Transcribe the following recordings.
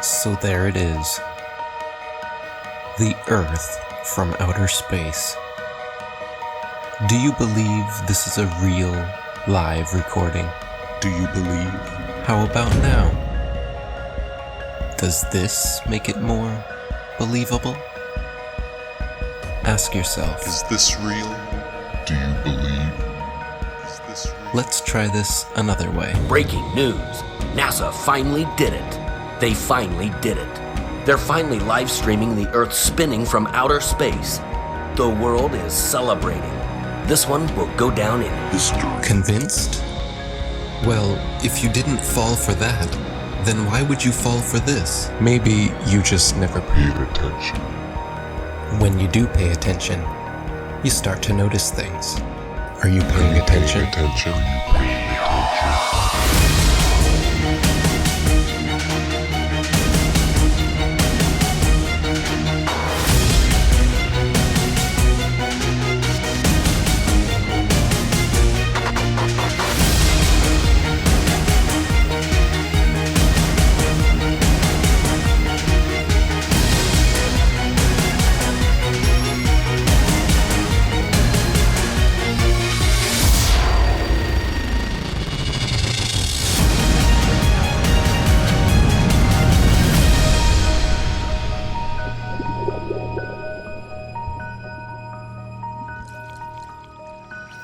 So there it is. The Earth from outer space. Do you believe this is a real, live recording? Do you believe? How about now? Does this make it more believable? Ask yourself. Is this real? Do you believe? Is this real? Let's try this another way. Breaking news. NASA finally did it. They finally did it. They're finally live streaming the Earth spinning from outer space. The world is celebrating. This one will go down in history. Convinced? Well, if you didn't fall for that, then why would you fall for this? Maybe you just never Paid attention. When you do pay attention, you start to notice things. Are you paying attention? Attention. Are you paying attention?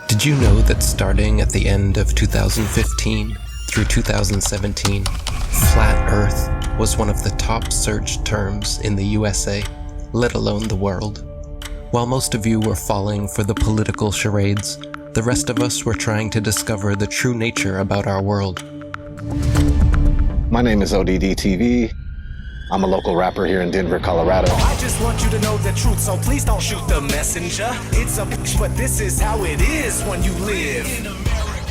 Did you know that starting at the end of 2015 through 2017, flat Earth was one of the top searched terms in the USA, let alone the world? While most of you were falling for the political charades, the rest of us were trying to discover the true nature about our world. My name is ODD-TV. I'm a local rapper here in Denver, Colorado. I just want you to know the truth, so please don't shoot the messenger. It's a bitch, but this is how it is when you live.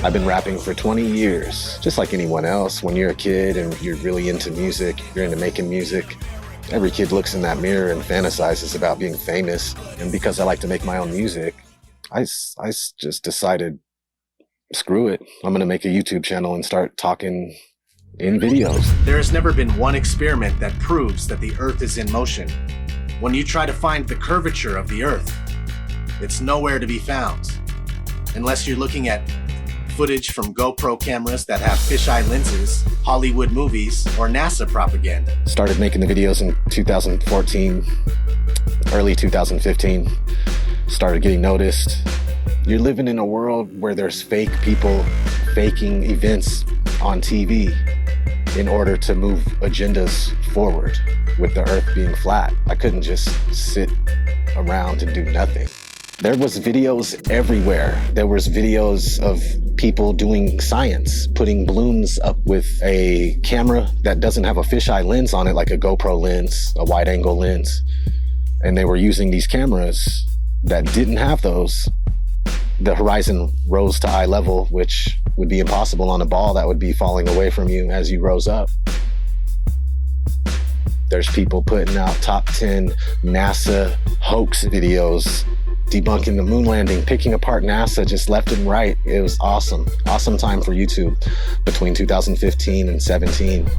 I've been rapping for 20 years, just like anyone else. When you're a kid and you're really into music, you're into making music, every kid looks in that mirror and fantasizes about being famous. And because I like to make my own music, I just decided, screw it. I'm gonna make a YouTube channel and start talking in videos. There has never been one experiment that proves that the Earth is in motion. When you try to find the curvature of the Earth, it's nowhere to be found. Unless you're looking at footage from GoPro cameras that have fisheye lenses, Hollywood movies, or NASA propaganda. Started making the videos in 2014, early 2015. Started getting noticed. You're living in a world where there's fake people faking events on TV in order to move agendas forward with the Earth being flat. I couldn't just sit around and do nothing. There was videos everywhere. There was videos of people doing science, putting balloons up with a camera that doesn't have a fisheye lens on it, like a GoPro lens, a wide angle lens. And they were using these cameras that didn't have those. The horizon rose to eye level, which would be impossible on a ball that would be falling away from you as you rose up. There's people putting out top 10 NASA hoax videos, debunking the moon landing, picking apart NASA just left and right. It was awesome. Awesome time for YouTube between 2015 and 17.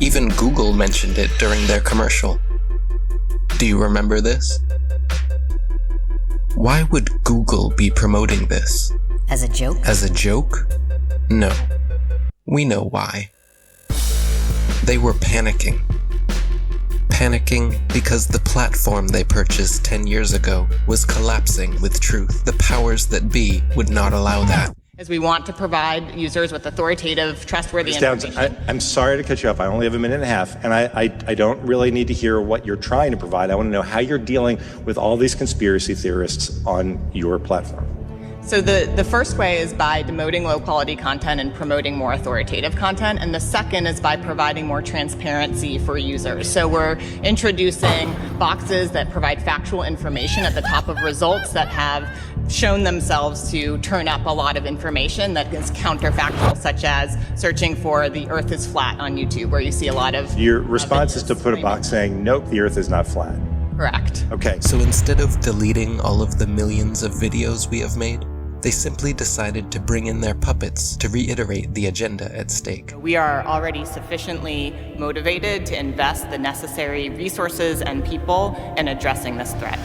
Even Google mentioned it during their commercial. Do you remember this? Why would Google be promoting this? As a joke? As a joke? No. We know why. They were panicking. Panicking because the platform they purchased 10 years ago was collapsing with truth. The powers that be would not allow that. As we want to provide users with authoritative, trustworthy information. I'm sorry to cut you off. I only have a minute and a half, and I don't really need to hear what you're trying to provide. I want to know how you're dealing with all these conspiracy theorists on your platform. So the first way is by demoting low-quality content and promoting more authoritative content, and the second is by providing more transparency for users. So we're introducing boxes that provide factual information at the top of results that have shown themselves to turn up a lot of information that is counterfactual, such as searching for the Earth is flat on YouTube, where you see a lot of... Your response is to put a box saying, nope, the Earth is not flat. Correct. Okay. So instead of deleting all of the millions of videos we have made, They simply decided to bring in their puppets to reiterate the agenda at stake. We are already sufficiently motivated to invest the necessary resources and people in addressing this threat.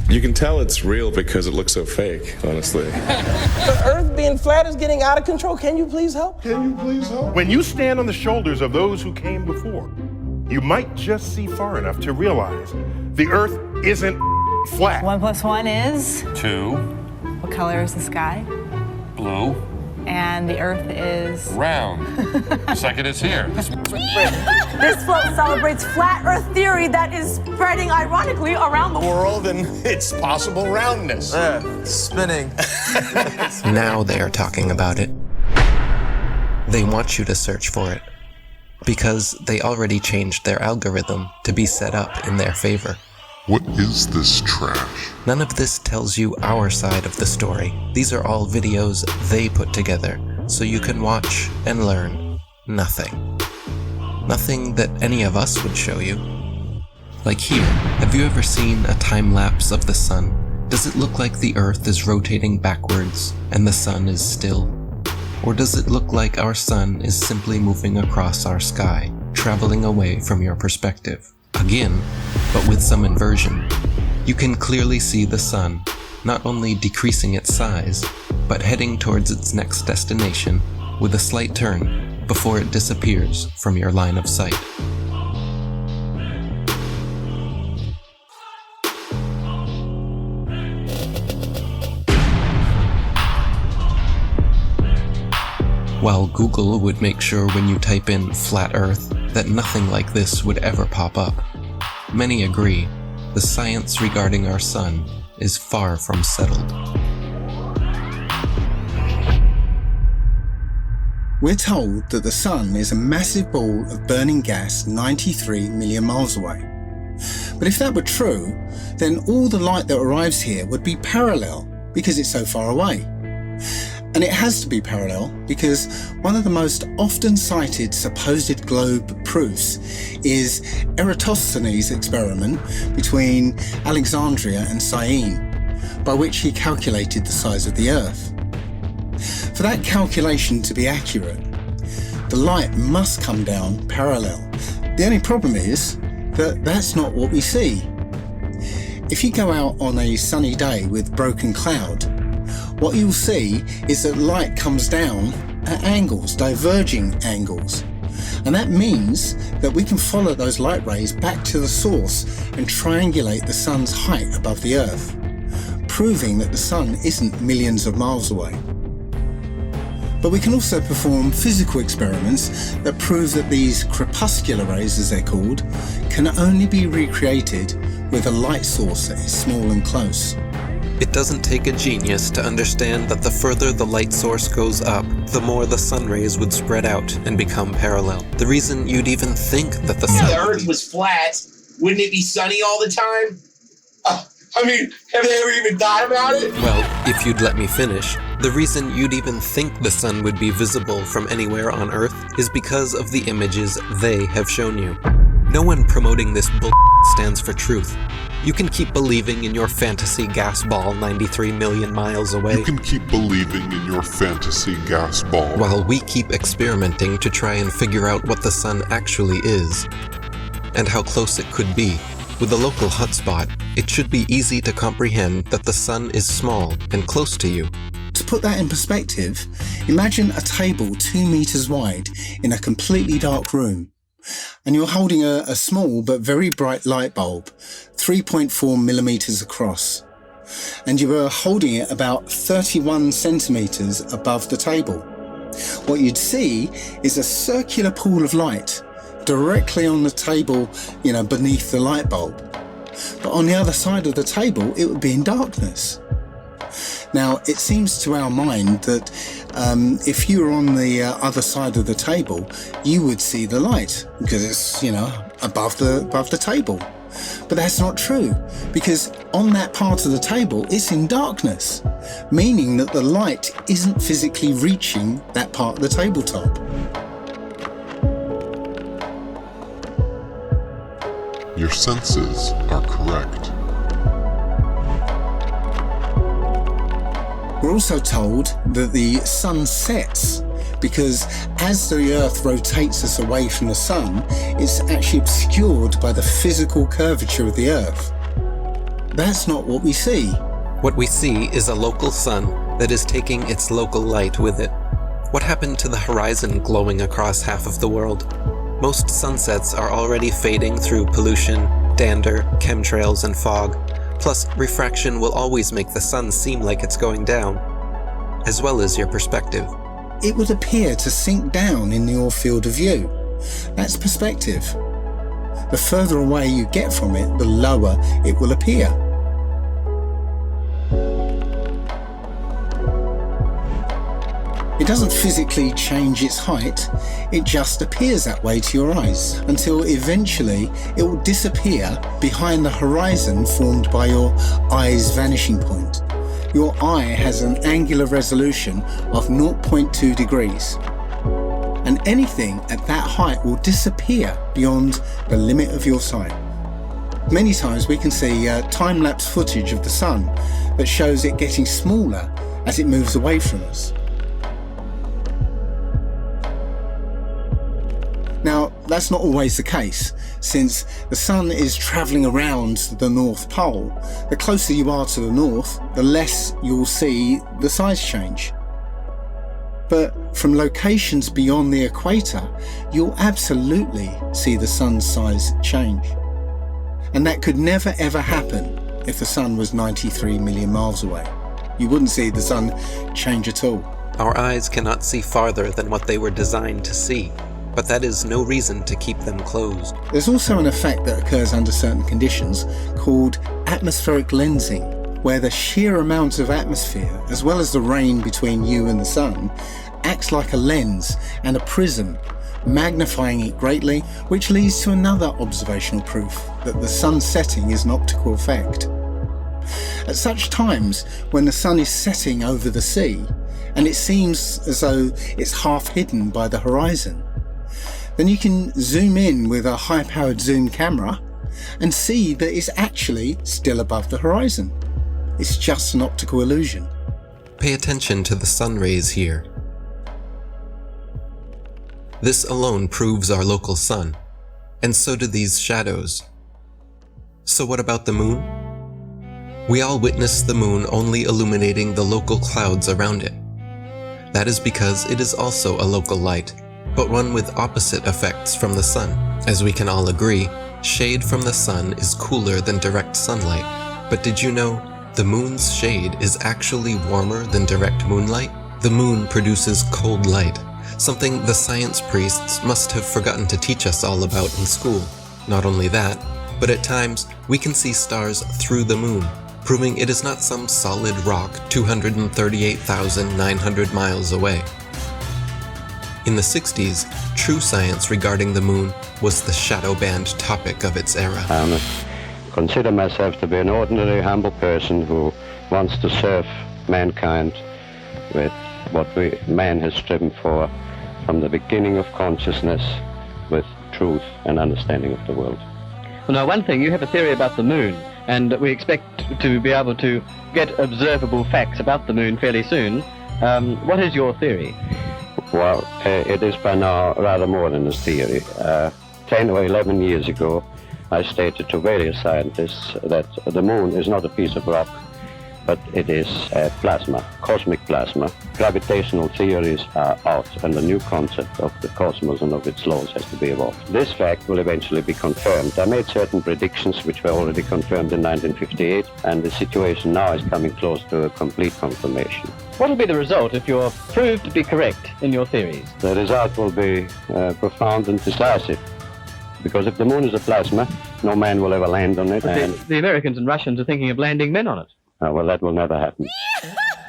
You can tell it's real because it looks so fake, honestly. The Earth being flat is getting out of control. Can you please help? When you stand on the shoulders of those who came before, you might just see far enough to realize the Earth isn't flat. 1 + 1 is? 2. What color is the sky? Blue. And the Earth is? Round. Second is here. This float celebrates flat Earth theory that is spreading ironically around the world And its possible roundness. Spinning. Now they are talking about it. They want you to search for it, because they already changed their algorithm to be set up in their favor. What is this trash? None of this tells you our side of the story. These are all videos they put together, so you can watch and learn nothing. Nothing that any of us would show you. Like here, have you ever seen a time lapse of the sun? Does it look like the Earth is rotating backwards and the sun is still? Or does it look like our sun is simply moving across our sky, traveling away from your perspective? Again, but with some inversion. You can clearly see the sun, not only decreasing its size, but heading towards its next destination with a slight turn before it disappears from your line of sight. While Google would make sure when you type in flat Earth that nothing like this would ever pop up, many agree the science regarding our sun is far from settled. We're told that the sun is a massive ball of burning gas 93 million miles away. But if that were true, then all the light that arrives here would be parallel because it's so far away. And it has to be parallel because one of the most often cited supposed globe proofs is Eratosthenes' experiment between Alexandria and Syene, by which he calculated the size of the Earth. For that calculation to be accurate, the light must come down parallel. The only problem is that that's not what we see. If you go out on a sunny day with broken cloud, what you'll see is that light comes down at angles, diverging angles. And that means that we can follow those light rays back to the source and triangulate the sun's height above the Earth, proving that the sun isn't millions of miles away. But we can also perform physical experiments that prove that these crepuscular rays, as they're called, can only be recreated with a light source that is small and close. It doesn't take a genius to understand that the further the light source goes up, the more the sun rays would spread out and become parallel. The reason you'd even think that the sun... If the Earth was flat, wouldn't it be sunny all the time? I mean, have they ever even thought about it? Well, if you'd let me finish, the reason you'd even think the sun would be visible from anywhere on Earth is because of the images they have shown you. No one promoting this bull stands for truth. You can keep believing in your fantasy gas ball 93 million miles away. You can keep believing in your fantasy gas ball. While we keep experimenting to try and figure out what the sun actually is, and how close it could be. With a local hotspot, it should be easy to comprehend that the sun is small and close to you. To put that in perspective, imagine a table 2 meters wide in a completely dark room. And you're holding a small but very bright light bulb, 3.4 millimeters across. And you are holding it about 31 centimeters above the table. What you'd see is a circular pool of light directly on the table, beneath the light bulb. But on the other side of the table, it would be in darkness. Now, it seems to our mind that if you were on the other side of the table, you would see the light because it's, above the table. But that's not true, because on that part of the table, it's in darkness, meaning that the light isn't physically reaching that part of the tabletop. Your senses are correct. We're also told that the sun sets because as the Earth rotates us away from the sun, it's actually obscured by the physical curvature of the Earth. That's not what we see. What we see is a local sun that is taking its local light with it. What happened to the horizon glowing across half of the world? Most sunsets are already fading through pollution, dander, chemtrails, and fog. Plus, refraction will always make the sun seem like it's going down, as well as your perspective. It would appear to sink down in your field of view. That's perspective. The further away you get from it, the lower it will appear. It doesn't physically change its height, it just appears that way to your eyes, until eventually it will disappear behind the horizon formed by your eye's vanishing point. Your eye has an angular resolution of 0.2 degrees, and anything at that height will disappear beyond the limit of your sight. Many times we can see time-lapse footage of the sun that shows it getting smaller as it moves away from us. Now, that's not always the case, since the sun is travelling around the North Pole. The closer you are to the north, the less you'll see the size change. But from locations beyond the equator, you'll absolutely see the sun's size change. And that could never ever happen if the sun was 93 million miles away. You wouldn't see the sun change at all. Our eyes cannot see farther than what they were designed to see, but that is no reason to keep them closed. There's also an effect that occurs under certain conditions called atmospheric lensing, where the sheer amount of atmosphere, as well as the rain between you and the sun, acts like a lens and a prism, magnifying it greatly, which leads to another observational proof that the sun setting is an optical effect. At such times, when the sun is setting over the sea, and it seems as though it's half hidden by the horizon, then you can zoom in with a high-powered zoom camera and see that it's actually still above the horizon. It's just an optical illusion. Pay attention to the sun rays here. This alone proves our local sun, and so do these shadows. So what about the moon? We all witness the moon only illuminating the local clouds around it. That is because it is also a local light, but one with opposite effects from the sun. As we can all agree, shade from the sun is cooler than direct sunlight. But did you know the moon's shade is actually warmer than direct moonlight? The moon produces cold light, something the science priests must have forgotten to teach us all about in school. Not only that, but at times we can see stars through the moon, proving it is not some solid rock 238,900 miles away. In the 60s, true science regarding the moon was the shadow band topic of its era. I consider myself to be an ordinary, humble person who wants to serve mankind with what man has striven for from the beginning of consciousness, with truth and understanding of the world. Well, now, one thing, you have a theory about the moon, and we expect to be able to get observable facts about the moon fairly soon. What is your theory? Well, it is by now rather more than a theory. 10 or 11 years ago, I stated to various scientists that the moon is not a piece of rock, but it is plasma, cosmic plasma. Gravitational theories are out, and the new concept of the cosmos and of its laws has to be evolved. This fact will eventually be confirmed. I made certain predictions which were already confirmed in 1958, and the situation now is coming close to a complete confirmation. What will be the result if you're proved to be correct in your theories? The result will be profound and decisive. Because if the moon is a plasma, no man will ever land on it. And the Americans and Russians are thinking of landing men on it. Well, that will never happen.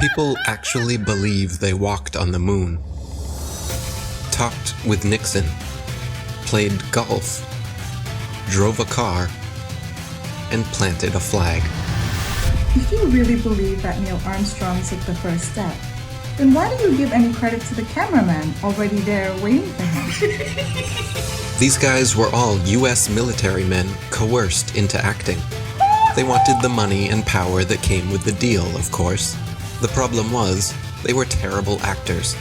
People actually believe they walked on the moon, talked with Nixon, played golf, drove a car, and planted a flag. If you really believe that Neil Armstrong took the first step, then why do you give any credit to the cameraman already there waiting for him? These guys were all US military men coerced into acting. They wanted the money and power that came with the deal, of course. The problem was, they were terrible actors.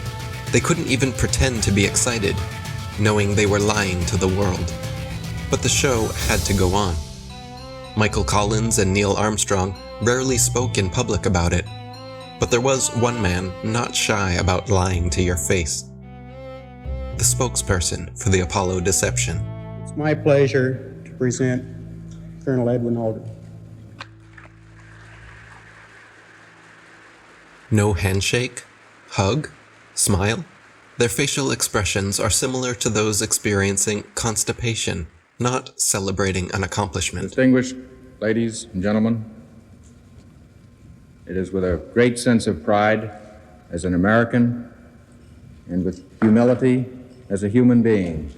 They couldn't even pretend to be excited, knowing they were lying to the world. But the show had to go on. Michael Collins and Neil Armstrong rarely spoke in public about it, but there was one man not shy about lying to your face. The spokesperson for the Apollo deception. It's my pleasure to present Colonel Edwin Aldrin. No handshake, hug, smile. Their facial expressions are similar to those experiencing constipation, not celebrating an accomplishment. Distinguished ladies and gentlemen, it is with a great sense of pride as an American and with humility as a human being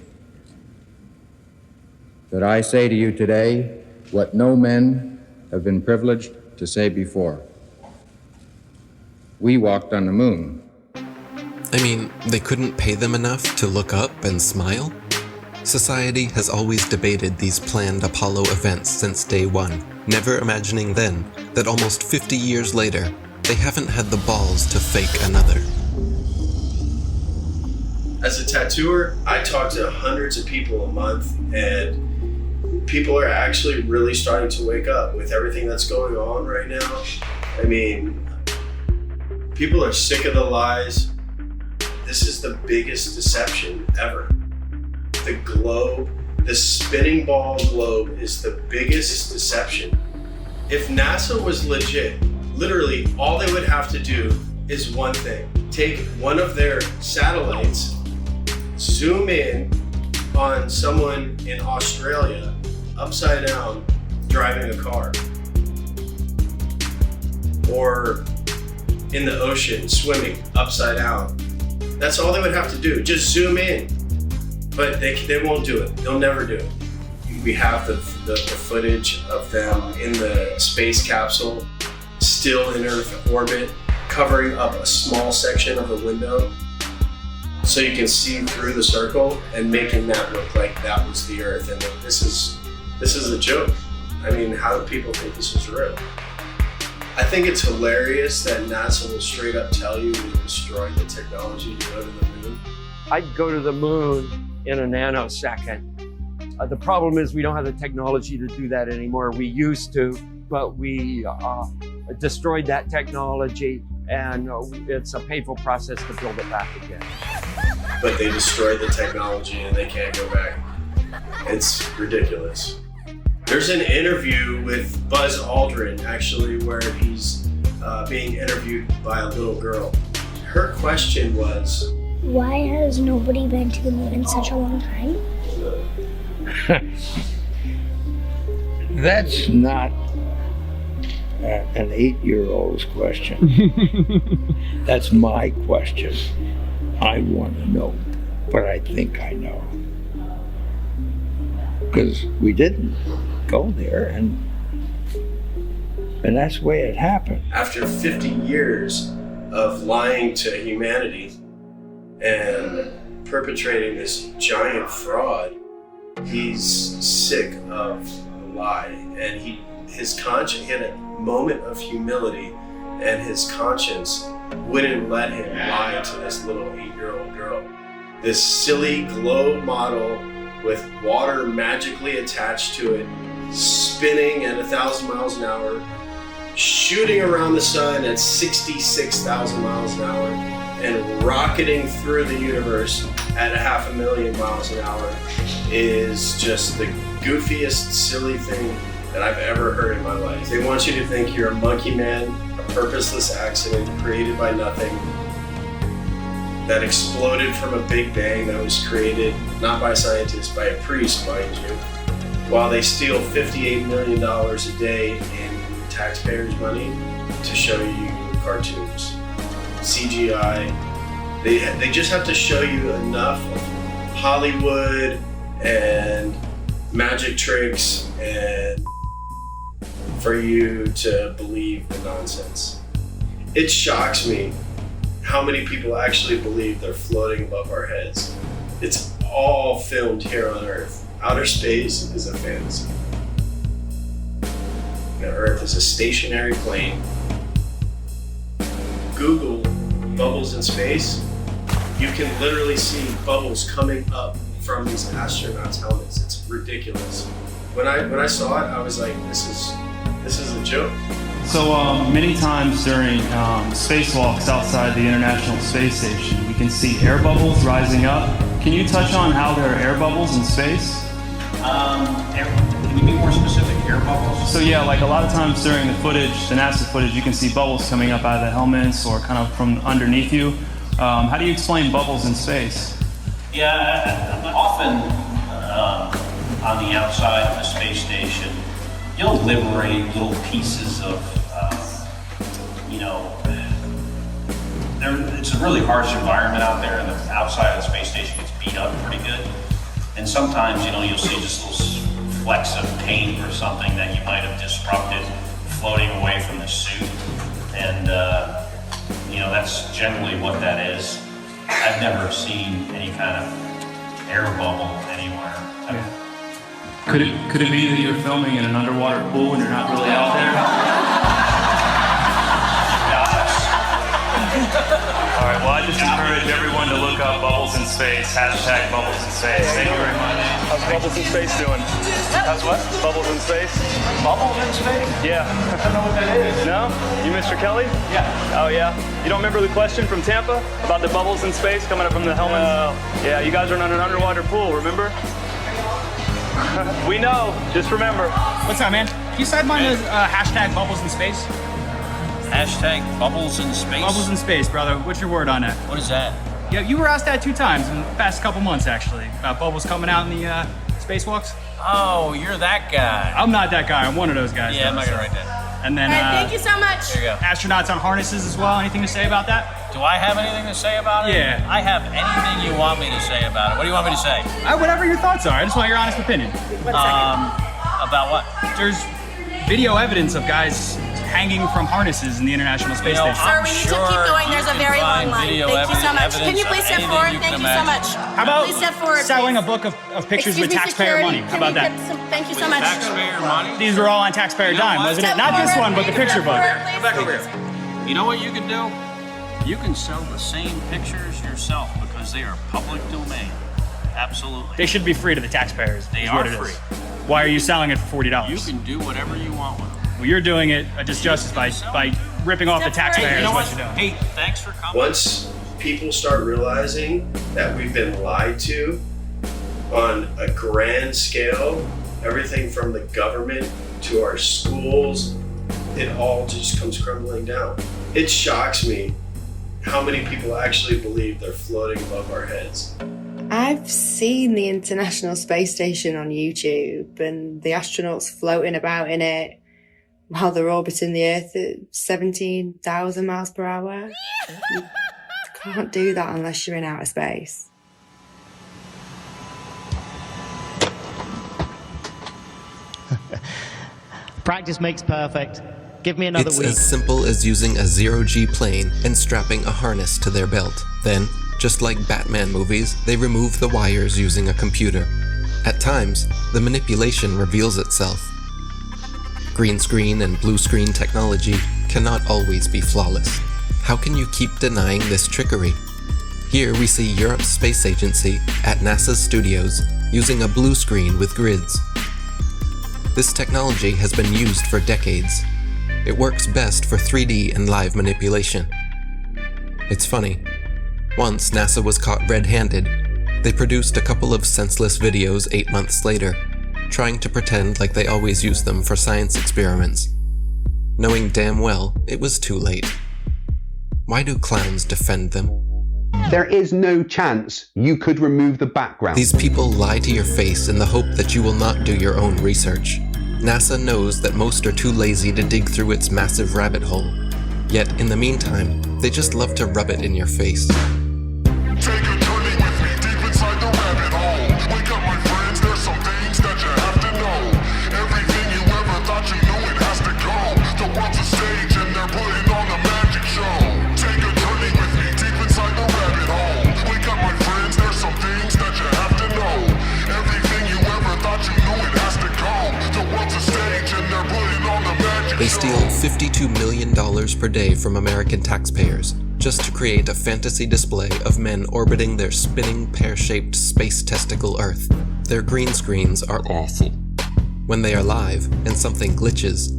that I say to you today what no men have been privileged to say before. We walked on the moon. I mean, they couldn't pay them enough to look up and smile? Society has always debated these planned Apollo events since day one, never imagining then that almost 50 years later, they haven't had the balls to fake another. As a tattooer, I talk to hundreds of people a month, and people are actually really starting to wake up with everything that's going on right now. I mean, people are sick of the lies. This is the biggest deception ever. The globe, the spinning ball globe, is the biggest deception. If NASA was legit, literally all they would have to do is one thing. Take one of their satellites, zoom in on someone in Australia, upside down, driving a car. Or in the ocean, swimming, upside down. That's all they would have to do, just zoom in. But they won't do it, they'll never do it. We have the footage of them in the space capsule, still in Earth orbit, covering up a small section of the window so you can see through the circle and making that look like that was the Earth. And this is a joke. I mean, how do people think this is real? I think it's hilarious that NASA will straight up tell you we destroyed the technology to go to the moon. I'd go to the moon in a nanosecond. The problem is we don't have the technology to do that anymore. We used to, but we destroyed that technology, and it's a painful process to build it back again. But they destroyed the technology and they can't go back. It's ridiculous. There's an interview with Buzz Aldrin, actually, where he's being interviewed by a little girl. Her question was, why has nobody been to the moon in such a long time? That's not an 8-year-old's question. That's my question. I want to know, but I think I know. Because we didn't go there, and that's the way it happened. After 50 years of lying to humanity and perpetrating this giant fraud, he's sick of the lie, and he had a moment of humility, and his conscience wouldn't let him lie to this little 8-year-old girl. This silly globe model with water magically attached to it, spinning at 1,000 miles an hour, shooting around the sun at 66,000 miles an hour, and rocketing through the universe at 500,000 miles an hour is just the goofiest, silly thing that I've ever heard in my life. They want you to think you're a monkey man, a purposeless accident created by nothing, that exploded from a big bang that was created not by scientists, by a priest, mind you, while they steal $58 million a day in taxpayers' money to show you cartoons. CGI. They just have to show you enough of Hollywood and magic tricks and for you to believe the nonsense. It shocks me how many people actually believe they're floating above our heads. It's all filmed here on Earth. Outer space is a fantasy. Earth is a stationary plane Google bubbles in space, you can literally see bubbles coming up from these astronauts' helmets. It's ridiculous. When I saw it, I was like, this is a joke. So many times during spacewalks outside the International Space Station, we can see air bubbles rising up. Can you touch on how there are air bubbles in space? Can you be more specific? Air bubbles? So yeah, like a lot of times during the footage, the NASA footage, you can see bubbles coming up out of the helmets or kind of from underneath you. How do you explain bubbles in space? Yeah, often on the outside of the space station, you'll liberate little pieces of, it's a really harsh environment out there, and the outside of the space station gets beat up pretty good. And sometimes, you'll see just little flecks of paint or something that you might have disrupted floating away from the suit. And, that's generally what that is. I've never seen any kind of air bubble anywhere. Could it be that you're filming in an underwater pool and you're not really out there? All right, well, I just encourage everyone to look up bubbles in space, hashtag bubbles in space. Thank you very much. How's bubbles in space doing? How's what? Bubbles in space. Bubbles in space? Yeah. I don't know what that is. No? You Mr. Kelly? Yeah. Oh, yeah? You don't remember the question from Tampa about the bubbles in space coming up from the helmets? No. Yeah, you guys are in an underwater pool, remember? We know. Just remember. What's up, man? Can you sideline the hashtag bubbles in space? Hashtag bubbles in space? Bubbles in space, brother. What's your word on it? What is that? Yeah, you were asked that 2 times in the past couple months, actually, about bubbles coming out in the spacewalks. Oh, you're that guy. I'm not that guy. I'm one of those guys. Yeah, I'm not gonna write that. And then, thank you so much. There you go. Astronauts on harnesses as well. Anything to say about that? Do I have anything to say about it? Yeah. I have anything you want me to say about it. What do you want me to say? Whatever your thoughts are. I just want your honest opinion. About what? There's video evidence of guys hanging from harnesses in the International Space Station. Sir, we need to keep going. There's a very long line. Thank you so much. Can you please step forward? Thank you so much. How about please step forward, selling a book of pictures with taxpayer money? How about that? Thank you so much. Taxpayer money? These were all on taxpayer dime, wasn't it? Not this one, but the picture book. Come back over here. You know what you can do? You can sell the same pictures yourself because they are public domain. Absolutely. They should be free to the taxpayers. They is are what it free. is. Why are you selling it for $40? You can do whatever you want with them. Well, you're doing it a disjustice by ripping off the taxpayers. You know what what? you're doing. Hey, thanks for coming. Once people start realizing that we've been lied to on a grand scale, everything from the government to our schools, it all just comes crumbling down. It shocks me how many people actually believe they're floating above our heads. I've seen the International Space Station on YouTube and the astronauts floating about in it while they're orbiting the Earth at 17,000 miles per hour. You can't do that unless you're in outer space. Practice makes perfect. Give me another It's week. as simple as using a zero-G plane and strapping a harness to their belt. Then, just like Batman movies, they remove the wires using a computer. At times, the manipulation reveals itself. Green screen and blue screen technology cannot always be flawless. How can you keep denying this trickery? Here we see Europe's space agency at NASA's studios using a blue screen with grids. This technology has been used for decades. It works best for 3D and live manipulation. It's funny. Once NASA was caught red-handed, they produced a couple of senseless videos 8 months later, trying to pretend like they always use them for science experiments, knowing damn well it was too late. Why do clowns defend them? There is no chance you could remove the background. These people lie to your face in the hope that you will not do your own research. NASA knows that most are too lazy to dig through its massive rabbit hole. Yet, in the meantime, they just love to rub it in your face. Take a journey with me deep inside the rabbit hole. Wake up, my friends, there's some things that you have to know. Everything you ever thought you knew, it has to go. The world's a stage and they're putting on a magic show. Take a journey with me deep inside the rabbit hole. Wake up, my friends, there's some things that you have to know. Everything you ever thought you knew, it has to go. The world's a stage and they're putting on a magic show. They steal $52 million per day from American taxpayers just to create a fantasy display of men orbiting their spinning pear-shaped space testicle Earth. Their green screens are awful. When they are live and something glitches,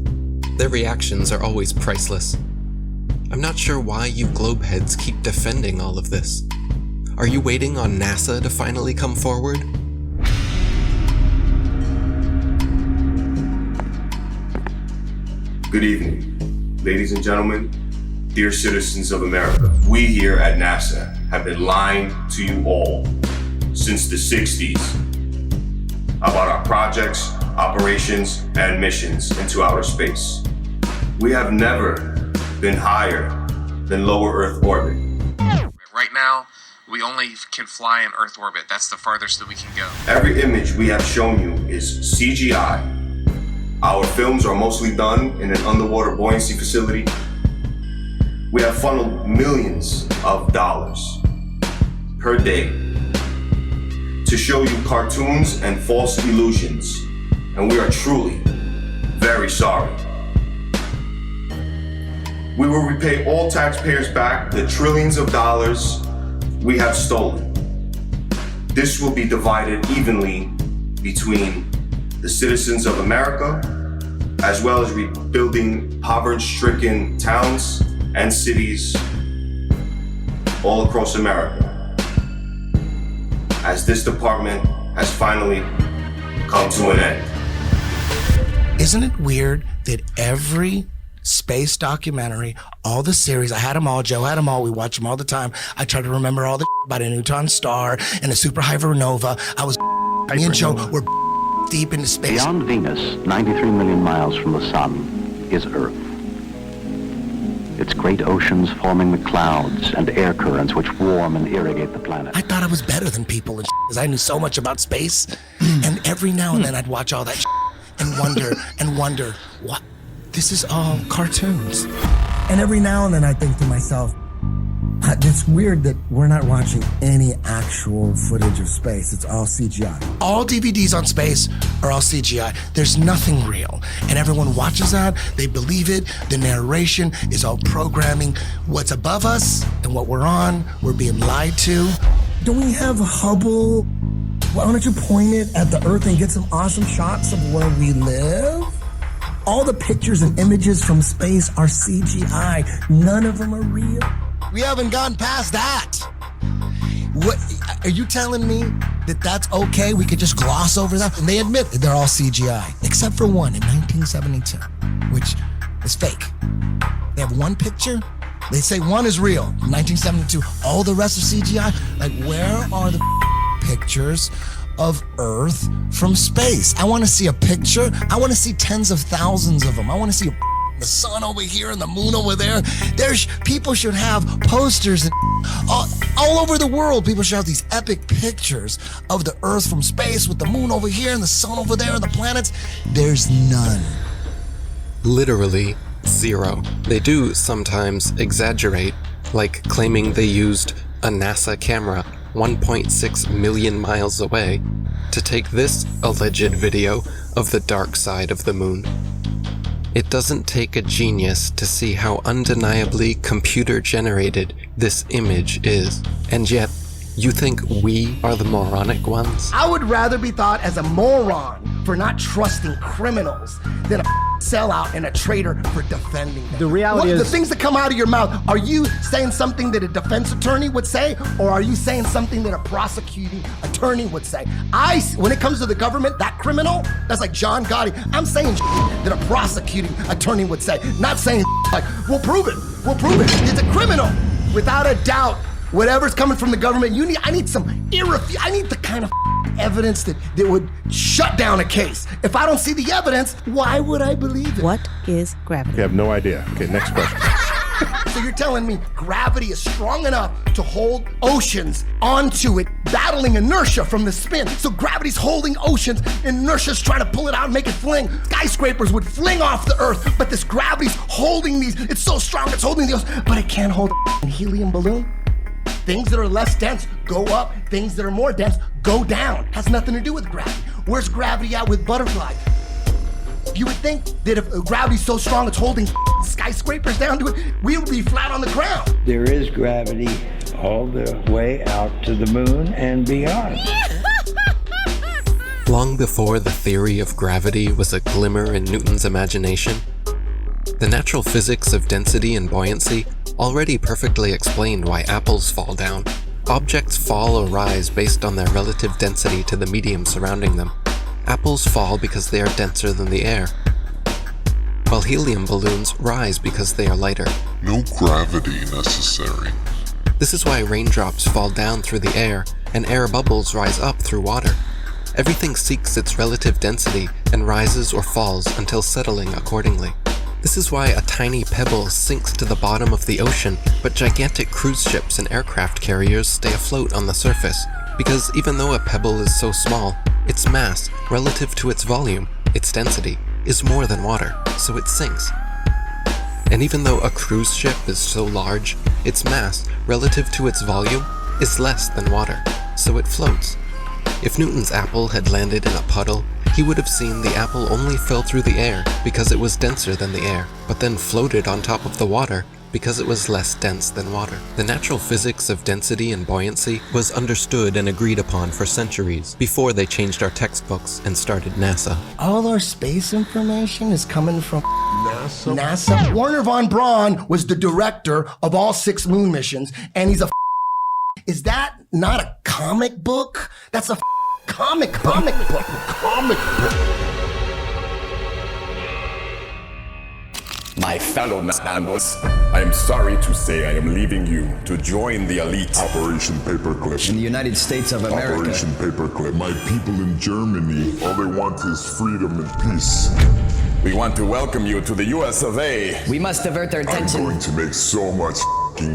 their reactions are always priceless. I'm not sure why you globeheads keep defending all of this. Are you waiting on NASA to finally come forward? Good evening, ladies and gentlemen, dear citizens of America. We here at NASA have been lying to you all since the 60s about our projects, operations, and missions into outer space. We have never been higher than lower Earth orbit. Right now, we only can fly in Earth orbit. That's the farthest that we can go. Every image we have shown you is CGI. Our films are mostly done in an underwater buoyancy facility. We have funneled millions of dollars per day to show you cartoons and false illusions, and we are truly very sorry. We will repay all taxpayers back the trillions of dollars we have stolen. This will be divided evenly between the citizens of America, as well as rebuilding poverty-stricken towns and cities all across America, as this department has finally come to an end. Isn't it weird that every space documentary, all the series, I had them all, Joe had them all, we watch them all the time. I try to remember all the about a neutron star and a supernova. Me and Joe were deep into space. Beyond Venus, 93 million miles from the sun, is Earth. Its great oceans forming the clouds and air currents which warm and irrigate the planet. I thought I was better than people because I knew so much about space. And every now and then I'd watch all that and wonder, what? This is all cartoons. And every now and then I think to myself, it's weird that we're not watching any actual footage of space. It's all CGI. All DVDs on space are all CGI. There's nothing real. And everyone watches that, they believe it. The narration is all programming. What's above us and what we're on, we're being lied to. Don't we have Hubble? Why don't you point it at the Earth and get some awesome shots of where we live? All the pictures and images from space are CGI. None of them are real. We haven't gone past that. What are you telling me that that's okay? We could just gloss over that? And they admit that they're all CGI, except for one in 1972, which is fake. They have one picture. They say one is real, 1972. All the rest are CGI. Like, where are the pictures of Earth from space? I want to see a picture. I want to see tens of thousands of them. I want to see the sun over here and the moon over there. People should have posters and all over the world. People should have these epic pictures of the Earth from space with the moon over here and the sun over there and the planets. There's none. Literally zero. They do sometimes exaggerate, like claiming they used a NASA camera 1.6 million miles away to take this alleged video of the dark side of the moon. It doesn't take a genius to see how undeniably computer-generated this image is. And yet, you think we are the moronic ones? I would rather be thought as a moron for not trusting criminals than a sellout and a traitor for defending them. The reality is... The things that come out of your mouth, are you saying something that a defense attorney would say, or are you saying something that a prosecuting attorney would say? When it comes to the government, that criminal, that's like John Gotti, I'm saying that a prosecuting attorney would say, not saying like, we'll prove it, it's a criminal. Without a doubt, whatever's coming from the government, I need the kind of evidence that would shut down a case. If I don't see the evidence, why would I believe it? What is gravity? I have no idea. Okay, next question. So you're telling me gravity is strong enough to hold oceans onto it, battling inertia from the spin. So gravity's holding oceans, inertia's trying to pull it out and make it fling. Skyscrapers would fling off the Earth, but this gravity's holding these. It's so strong, it's holding the ocean, but it can't hold a helium balloon. Things that are less dense go up, things that are more dense go down. Has nothing to do with gravity. Where's gravity at with butterflies? You would think that if gravity's so strong it's holding skyscrapers down to it, we would be flat on the ground. There is gravity all the way out to the moon and beyond. Long before the theory of gravity was a glimmer in Newton's imagination, the natural physics of density and buoyancy already perfectly explained why apples fall down. Objects fall or rise based on their relative density to the medium surrounding them. Apples fall because they are denser than the air, while helium balloons rise because they are lighter. No gravity necessary. This is why raindrops fall down through the air and air bubbles rise up through water. Everything seeks its relative density and rises or falls until settling accordingly. This is why a tiny pebble sinks to the bottom of the ocean, but gigantic cruise ships and aircraft carriers stay afloat on the surface. Because even though a pebble is so small, its mass, relative to its volume, its density, is more than water, so it sinks. And even though a cruise ship is so large, its mass, relative to its volume, is less than water, so it floats. If Newton's apple had landed in a puddle, he would have seen the apple only fell through the air because it was denser than the air, but then floated on top of the water because it was less dense than water. The natural physics of density and buoyancy was understood and agreed upon for centuries before they changed our textbooks and started NASA. All our space information is coming from NASA. Wernher von Braun was the director of all 6 moon missions, and he's a Is that not a comic book? That's a comic book. My fellow Nanos, I am sorry to say I am leaving you to join the elite. Operation Paperclip. In the United States of America. Operation Paperclip. My people in Germany, all they want is freedom and peace. We want to welcome you to the US of A. We must divert their attention. I'm going to make so much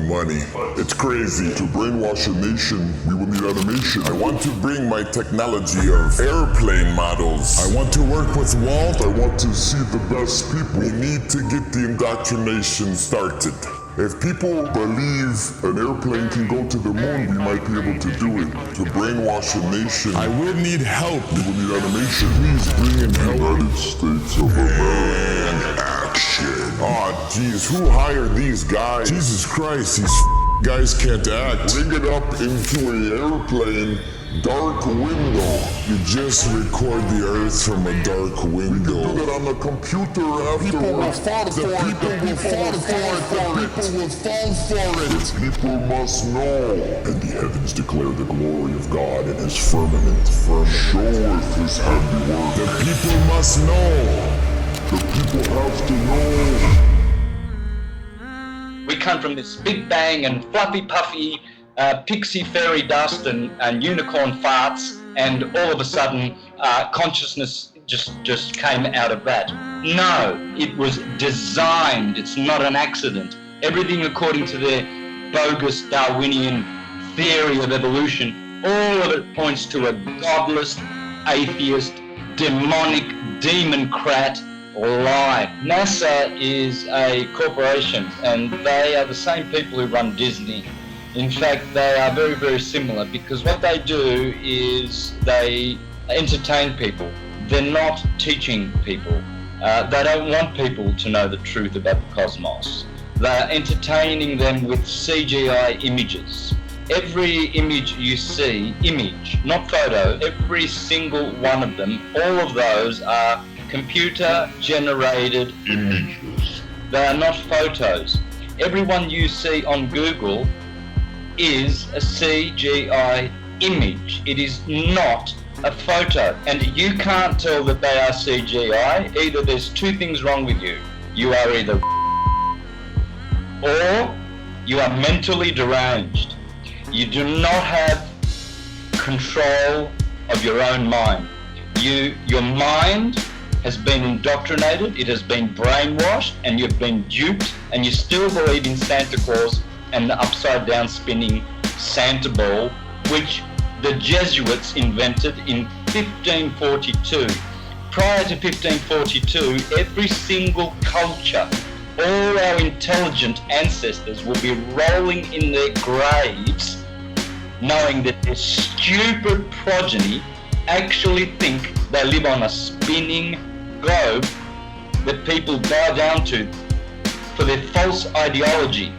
money. It's crazy. To brainwash a nation, we will need animation. I want to bring my technology of airplane models. I want to work with Walt. I want to see the best people. We need to get the indoctrination started. If people believe an airplane can go to the moon, we might be able to do it. To brainwash a nation, I will need help. We will need animation. Please bring in help. United States of America. Action. Oh, jeez, who hired these guys? Jesus Christ, these guys can't act. Bring it up into an airplane. Dark window. You just record the Earth from a dark window. We can do that on the computer afterwards. People will fall for it. People will fall for it. People must know. And the heavens declare the glory of God in his firmament. Showeth his handiwork. The people must know. The people have to know. We come from this big bang and fluffy puffy pixie fairy dust and unicorn farts, and all of a sudden consciousness just came out of that. No, it was designed. It's not an accident. Everything according to their bogus Darwinian theory of evolution, all of it points to a godless, atheist, demonic, demon-crat lie. NASA is a corporation, and they are the same people who run Disney. In fact, they are very, very similar, because what they do is they entertain people. They're not teaching people. They don't want people to know the truth about the cosmos. They're entertaining them with CGI images. Every image you see, image, not photo, every single one of them, all of those are computer-generated images. They are not photos. Every one you see on Google is a CGI image. It is not a photo. And you can't tell that they are CGI. Either there's 2 things wrong with you. You are either or you are mentally deranged. You do not have control of your own mind. Your mind has been indoctrinated, it has been brainwashed, and you've been duped, and you still believe in Santa Claus and the upside down spinning Santa ball, which the Jesuits invented in 1542. Prior to 1542, every single culture, all our intelligent ancestors will be rolling in their graves knowing that their stupid progeny actually think they live on a spinning globe that people bow down to for their false ideology.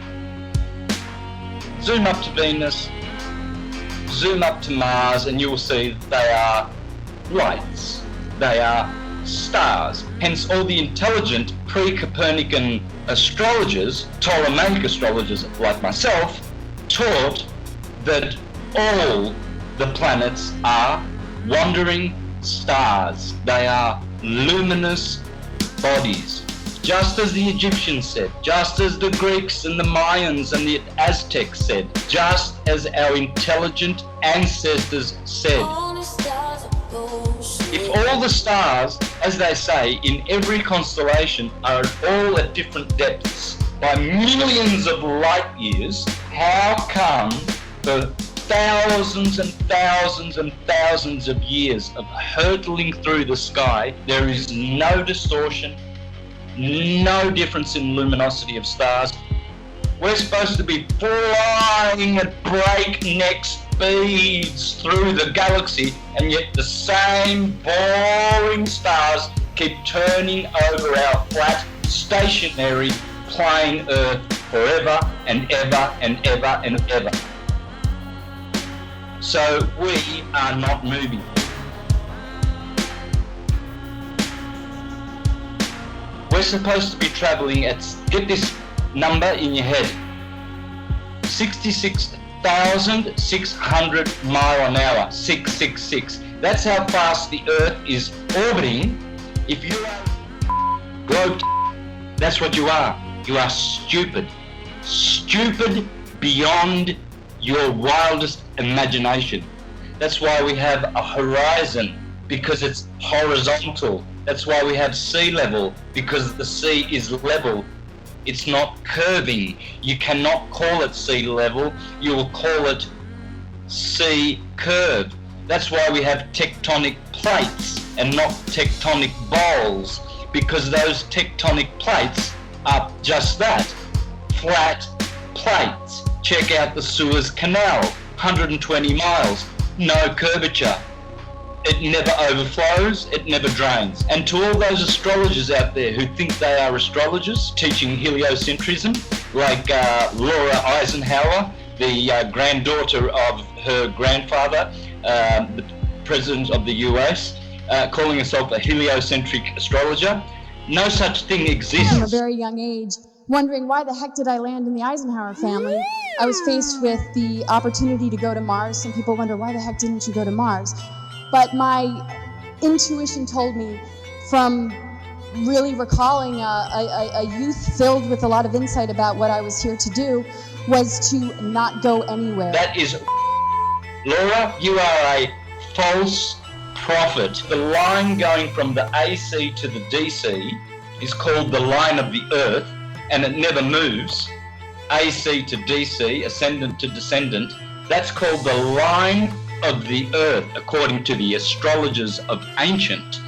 Zoom up to Venus, zoom up to Mars, and you will see they are lights. They are stars. Hence all the intelligent pre-Copernican astrologers, Ptolemaic astrologers like myself, taught that all the planets are wandering stars. They are luminous bodies. Just as the Egyptians said, just as the Greeks and the Mayans and the Aztecs said, just as our intelligent ancestors said. If all the stars, as they say, in every constellation are all at different depths by millions of light years, how come for thousands and thousands and thousands of years of hurtling through the sky, there is no distortion, no difference in luminosity of stars? We're supposed to be flying at breakneck speeds through the galaxy, and yet the same boring stars keep turning over our flat, stationary, plain Earth forever and ever and ever and ever. So we are not moving. We're supposed to be traveling at, get this number in your head, 66,600 mile an hour, 666. That's how fast the Earth is orbiting. If you are globe, that's what you are. You are stupid. Stupid beyond your wildest imagination. That's why we have a horizon, because it's horizontal. That's why we have sea level, because the sea is level. It's not curving. You cannot call it sea level. You will call it sea curve. That's why we have tectonic plates and not tectonic bowls, because those tectonic plates are just that, flat plates. Check out the Suez Canal, 120 miles, no curvature. It never overflows, it never drains. And to all those astrologers out there who think they are astrologers teaching heliocentrism, like Laura Eisenhower, the granddaughter of her grandfather, the president of the US, calling herself a heliocentric astrologer, no such thing exists. From a very young age, wondering why the heck did I land in the Eisenhower family. I was faced with the opportunity to go to Mars. Some people wonder, why the heck didn't you go to Mars? But my intuition told me, from really recalling a youth filled with a lot of insight about what I was here to do, was to not go anywhere. That is, Laura, you are a false prophet. The line going from the AC to the DC is called the line of the Earth, and it never moves. AC to DC, ascendant to descendant, that's called the line of the Earth, according to the astrologers of ancient,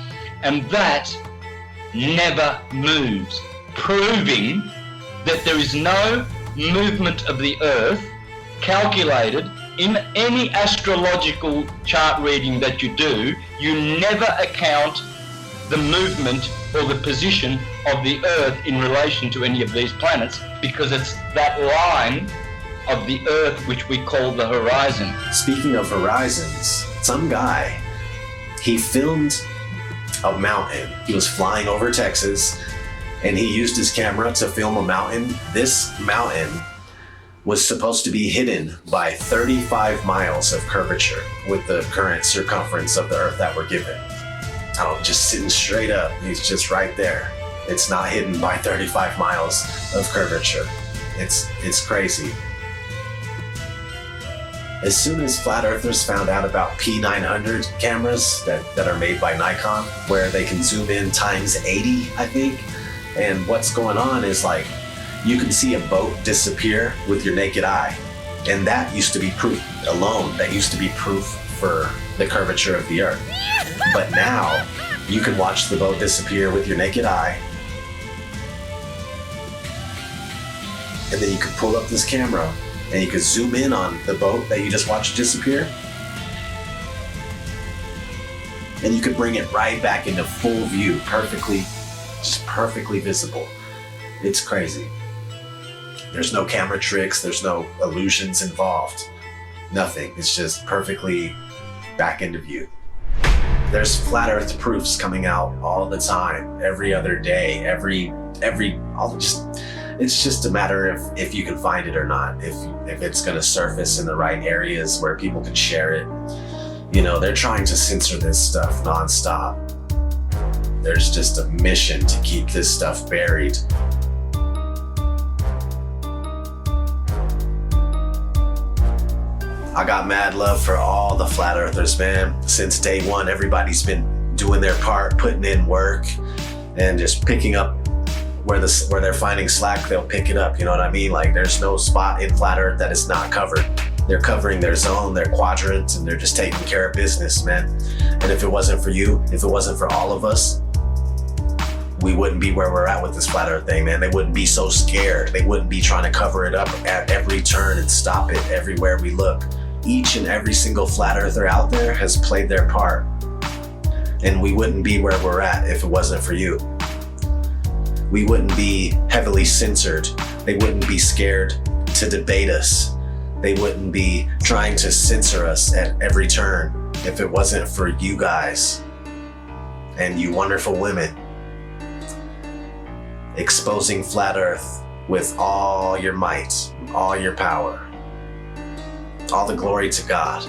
and that never moves, proving that there is no movement of the Earth calculated in any astrological chart reading that you do. You never account the movement or the position of the Earth in relation to any of these planets, because it's that line of the Earth which we call the horizon. Speaking of horizons, some guy, he filmed a mountain. He was flying over Texas and he used his camera to film a mountain. This mountain was supposed to be hidden by 35 miles of curvature with the current circumference of the Earth that we're given. Just sitting straight up, he's just right there. It's not hidden by 35 miles of curvature. It's crazy. As soon as flat earthers found out about P900 cameras that are made by Nikon, where they can zoom in times 80, I think, and what's going on is, like, you can see a boat disappear with your naked eye, and that used to be proof alone. That used to be proof for the curvature of the Earth. But now you can watch the boat disappear with your naked eye, and then you can pull up this camera and you can zoom in on the boat that you just watched disappear, and you could bring it right back into full view, perfectly just perfectly visible. It's crazy. There's no camera tricks, there's no illusions involved. Nothing. It's just perfectly back into view. There's flat earth proofs coming out all the time, every other day, it's just a matter of if you can find it or not, if it's gonna surface in the right areas where people can share it. You know, they're trying to censor this stuff nonstop. There's just a mission to keep this stuff buried. I got mad love for all the flat earthers, man. Since day one, everybody's been doing their part, putting in work, and just picking up where they're finding slack, they'll pick it up. You know what I mean? Like, there's no spot in flat earth that is not covered. They're covering their zone, their quadrant, and they're just taking care of business, man. And if it wasn't for you, if it wasn't for all of us, we wouldn't be where we're at with this flat earth thing, man. They wouldn't be so scared. They wouldn't be trying to cover it up at every turn and stop it everywhere we look. Each and every single flat earther out there has played their part. And we wouldn't be where we're at if it wasn't for you. We wouldn't be heavily censored. They wouldn't be scared to debate us. They wouldn't be trying to censor us at every turn if it wasn't for you guys and you wonderful women exposing flat earth with all your might, all your power. All the glory to God.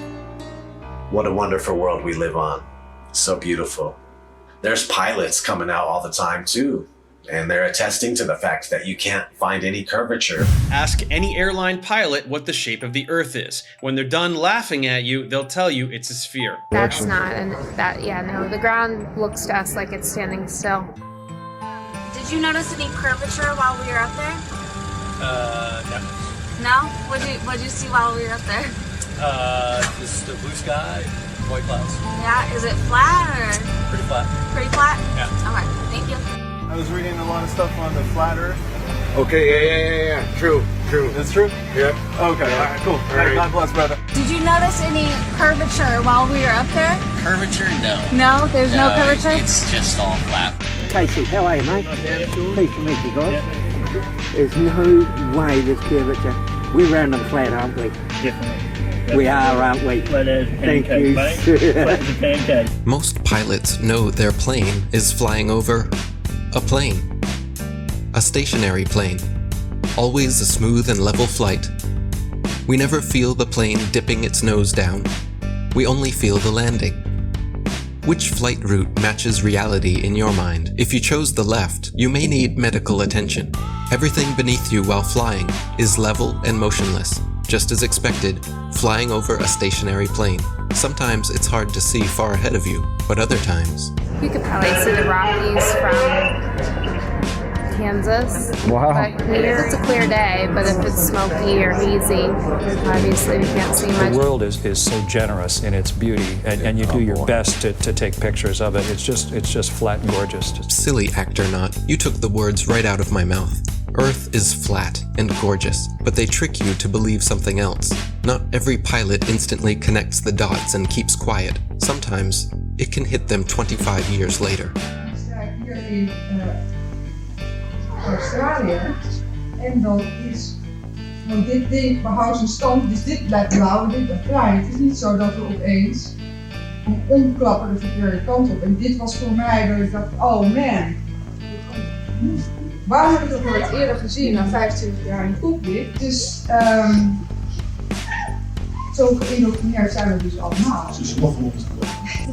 What a wonderful world we live on. So beautiful. There's pilots coming out all the time too, and they're attesting to the fact that you can't find any curvature. Ask any airline pilot what the shape of the Earth is. When they're done laughing at you, they'll tell you it's a sphere. That's not, and that, yeah, no, the ground looks to us like it's standing still. Did you notice any curvature while we were up there? No. No? What'd you see while we were up there? Just the blue sky, white clouds. Yeah, is it flat or? Pretty flat. Pretty flat? Yeah. Okay, thank you. I was reading a lot of stuff on the flat earth. Okay, yeah. True. It's true? Yep. Okay, Yeah. all right, cool. All right. God bless, brother. Did you notice any curvature while we were up there? Curvature? No. No? There's no curvature? It's just all flat. Casey, how are you, mate? Pleased to meet you guys. There's no way there's curvature. We're round and flat, aren't we? Definitely. We are, aren't we? Flat as a Thank pancake, you. mate. Flat as a pancake. Most pilots know their plane is flying over a plane. A stationary plane. Always a smooth and level flight. We never feel the plane dipping its nose down. We only feel the landing. Which flight route matches reality in your mind? If you chose the left, you may need medical attention. Everything beneath you while flying is level and motionless. Just as expected, flying over a stationary plane. Sometimes it's hard to see far ahead of you, but other times... You could probably see the Rockies from Kansas. Wow. But here it's a clear day, but if it's smoky or hazy, obviously we can't see much. The world is so generous in its beauty, and you do your best to take pictures of it. It's just flat and gorgeous. Silly actor not, you took the words right out of my mouth. Earth is flat and gorgeous, but they trick you to believe something else. Not every pilot instantly connects the dots and keeps quiet. Sometimes it can hit them 25 years later. Australië. En dan is, want dit ding behoudt zijn stand, dus dit blijft blauw en dit blijft bruin. Het is niet zo dat we opeens omklappen de verkeerde kant op. En dit was voor mij dat ik dacht, oh man, waarom heb ik dat nooit eerder gezien na 25 jaar in het cockpit? Dus zo geïndoctrineerd zijn we dus allemaal.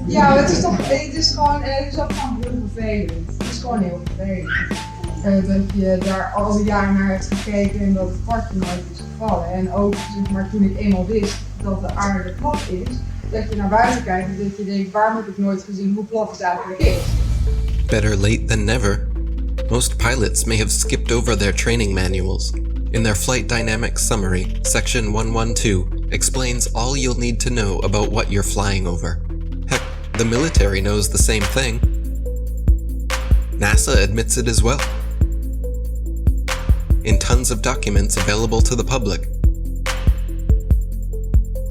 Ja, het is toch, het is gewoon heel vervelend. Het is gewoon heel vervelend. Dat je daar al die jaren naar hebt gekeken en dat het kwartje nooit is gevallen. En ook zeg maar, toen ik eenmaal wist dat de aarde plat is, dat je naar buiten kijkt en dat je denkt, waarom heb ik nooit gezien hoe plat het eigenlijk is? Better late than never. Most pilots may have skipped over their training manuals. In their Flight Dynamics Summary, Section 112 explains all you'll need to know about what you're flying over. Heck, the military knows the same thing. NASA admits it as well. In tons of documents available to the public.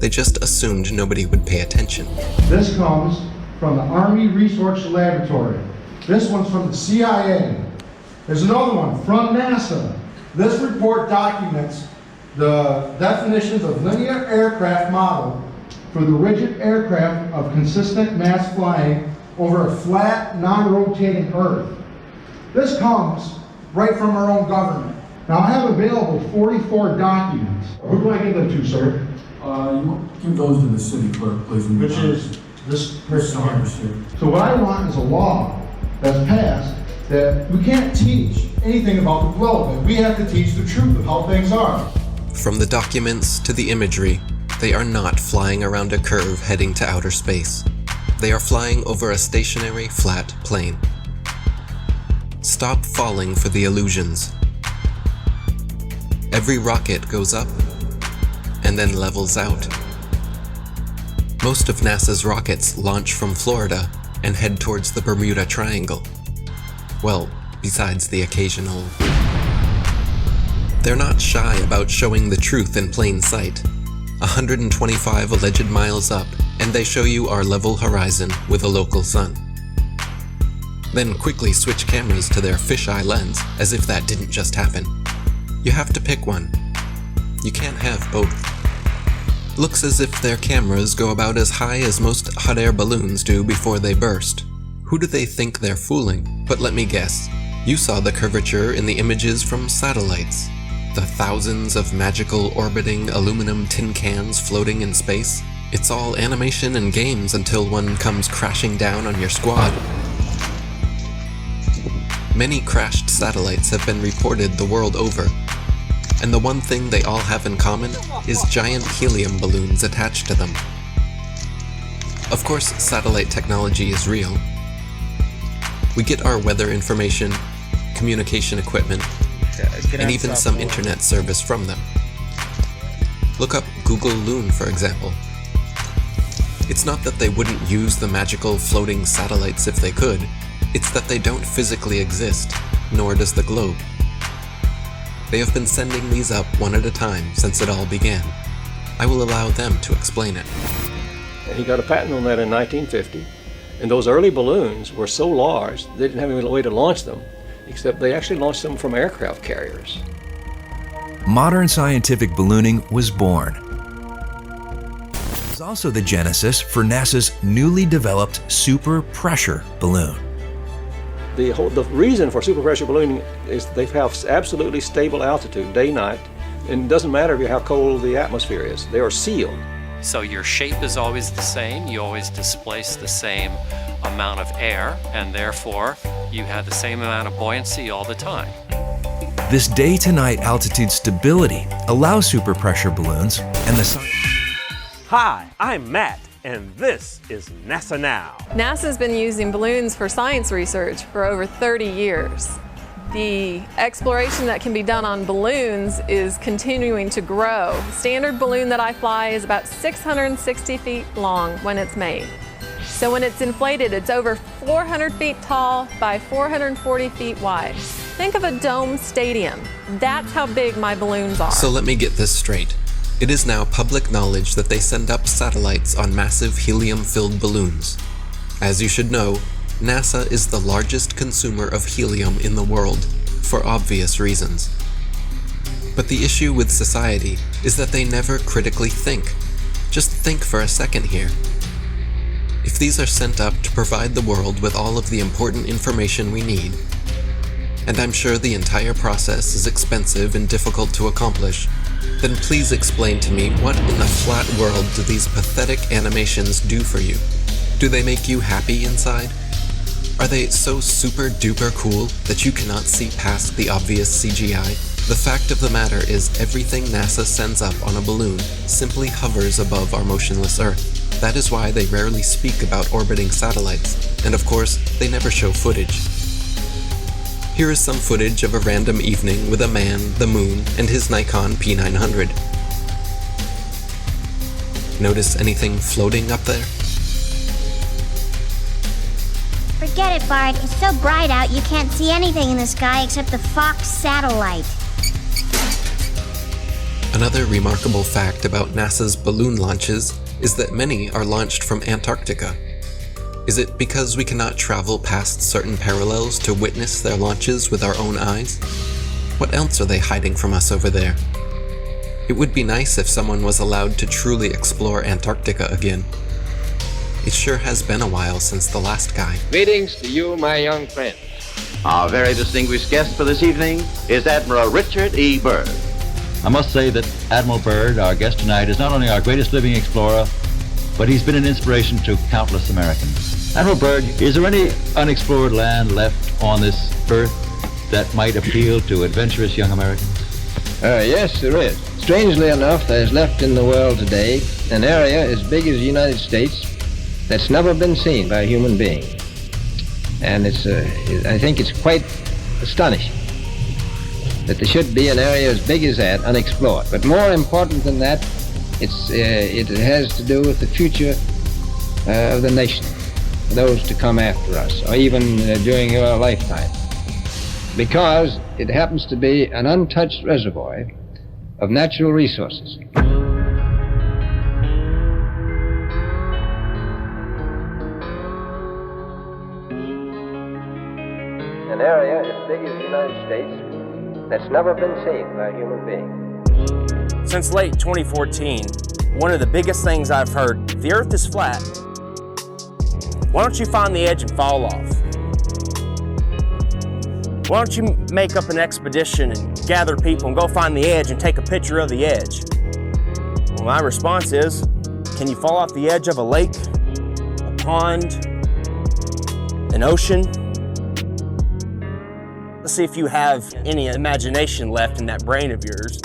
They just assumed nobody would pay attention. This comes from the Army Research Laboratory. This one's from the CIA. There's another one from NASA. This report documents the definitions of linear aircraft model for the rigid aircraft of consistent mass flying over a flat, non-rotating Earth. This comes right from our own government. Now I have available 44 documents. Who do I give them to, sir? You give those to the city clerk, please. Which is this person here. So what I want is a law that's passed that we can't teach anything about the globe, and we have to teach the truth of how things are. From the documents to the imagery, they are not flying around a curve heading to outer space. They are flying over a stationary, flat plane. Stop falling for the illusions. Every rocket goes up and then levels out. Most of NASA's rockets launch from Florida and head towards the Bermuda Triangle. Well, besides the occasional. They're not shy about showing the truth in plain sight. 125 alleged miles up, and they show you our level horizon with a local sun. Then quickly switch cameras to their fisheye lens, as if that didn't just happen. You have to pick one. You can't have both. Looks as if their cameras go about as high as most hot air balloons do before they burst. Who do they think they're fooling? But let me guess. You saw the curvature in the images from satellites. The thousands of magical orbiting aluminum tin cans floating in space. It's all animation and games until one comes crashing down on your squad. Many crashed satellites have been reported the world over, and the one thing they all have in common is giant helium balloons attached to them. Of course, satellite technology is real. We get our weather information, communication equipment, and even some internet service from them. Look up Google Loon, for example. It's not that they wouldn't use the magical floating satellites if they could, it's that they don't physically exist, nor does the globe. They have been sending these up one at a time since it all began. I will allow them to explain it. He got a patent on that in 1950, and those early balloons were so large they didn't have any way to launch them, except they actually launched them from aircraft carriers. Modern scientific ballooning was born. It was also the genesis for NASA's newly developed super pressure balloon. The reason for super pressure ballooning is they have absolutely stable altitude, day, night, and it doesn't matter how cold the atmosphere is. They are sealed. So your shape is always the same, you always displace the same amount of air, and therefore you have the same amount of buoyancy all the time. This day-to-night altitude stability allows super pressure balloons and the Hi, I'm Matt, and this is NASA Now. NASA's been using balloons for science research for over 30 years. The exploration that can be done on balloons is continuing to grow. The standard balloon that I fly is about 660 feet long when it's made. So when it's inflated, it's over 400 feet tall by 440 feet wide. Think of a dome stadium. That's how big my balloons are. So let me get this straight. It is now public knowledge that they send up satellites on massive helium-filled balloons. As you should know, NASA is the largest consumer of helium in the world, for obvious reasons. But the issue with society is that they never critically think. Just think for a second here. If these are sent up to provide the world with all of the important information we need, and I'm sure the entire process is expensive and difficult to accomplish, then please explain to me what in the flat world do these pathetic animations do for you? Do they make you happy inside? Are they so super duper cool that you cannot see past the obvious CGI? The fact of the matter is everything NASA sends up on a balloon simply hovers above our motionless Earth. That is why they rarely speak about orbiting satellites, and of course, they never show footage. Here is some footage of a random evening with a man, the moon, and his Nikon P900. Notice anything floating up there? Forget it, Bart. It's so bright out you can't see anything in the sky except the Fox satellite. Another remarkable fact about NASA's balloon launches is that many are launched from Antarctica. Is it because we cannot travel past certain parallels to witness their launches with our own eyes? What else are they hiding from us over there? It would be nice if someone was allowed to truly explore Antarctica again. It sure has been a while since the last guy. Greetings to you, my young friend. Our very distinguished guest for this evening is Admiral Richard E. Byrd. I must say that Admiral Byrd, our guest tonight, is not only our greatest living explorer, but he's been an inspiration to countless Americans. Admiral Byrd, is there any unexplored land left on this earth that might appeal to adventurous young Americans? Yes, there is. Strangely enough, there's left in the world today an area as big as the United States that's never been seen by a human being. And I think it's quite astonishing that there should be an area as big as that unexplored. But more important than that, it has to do with the future of the nation, those to come after us, or even during your lifetime. Because it happens to be an untouched reservoir of natural resources. An area as big as the United States that's never been seen by a human being. Since late 2014, one of the biggest things I've heard, the Earth is flat. Why don't you find the edge and fall off? Why don't you make up an expedition and gather people and go find the edge and take a picture of the edge? Well, my response is, can you fall off the edge of a lake, a pond, an ocean? Let's see if you have any imagination left in that brain of yours.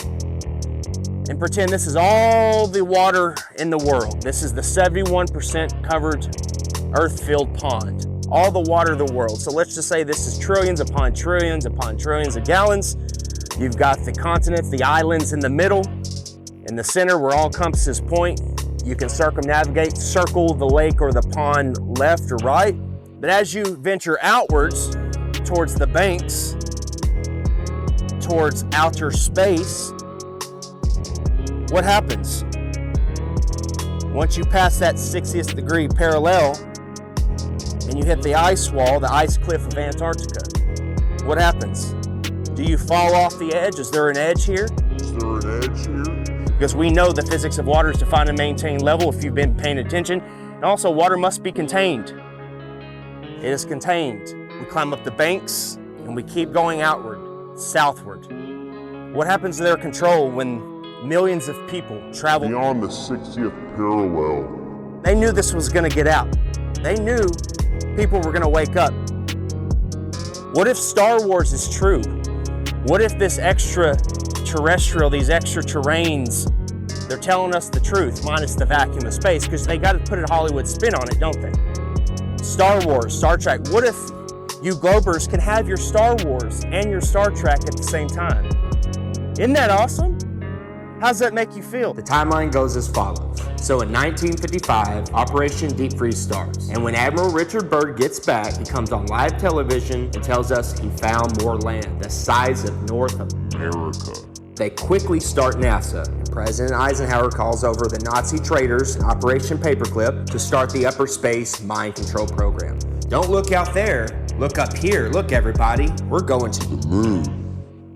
And pretend this is all the water in the world. This is the 71% covered earth-filled pond. All the water of the world. So let's just say this is trillions upon trillions upon trillions of gallons. You've got the continents, the islands in the middle, in the center where all compasses point. You can circumnavigate, circle the lake or the pond left or right. But as you venture outwards towards the banks, towards outer space, what happens? Once you pass that 60th degree parallel, and you hit the ice wall, the ice cliff of Antarctica, what happens? Do you fall off the edge? Is there an edge here? Because we know the physics of water is to find and maintain level if you've been paying attention. And also, water must be contained. It is contained. We climb up the banks and we keep going outward, southward. What happens to their control when millions of people travel beyond the 60th parallel? They knew this was going to get out. They knew people were going to wake up. What if Star Wars is true? What if this extraterrestrial, these extra terrains, they're telling us the truth, minus the vacuum of space, because they got to put a Hollywood spin on it, don't they? Star Wars, Star Trek. What if you Globers can have your Star Wars and your Star Trek at the same time? Isn't that awesome? How does that make you feel? The timeline goes as follows. So in 1955, Operation Deep Freeze starts. And when Admiral Richard Byrd gets back, he comes on live television and tells us he found more land, the size of North America. They quickly start NASA. And President Eisenhower calls over the Nazi traitors in Operation Paperclip to start the upper space mind control program. Don't look out there, look up here. Look everybody, we're going to the moon.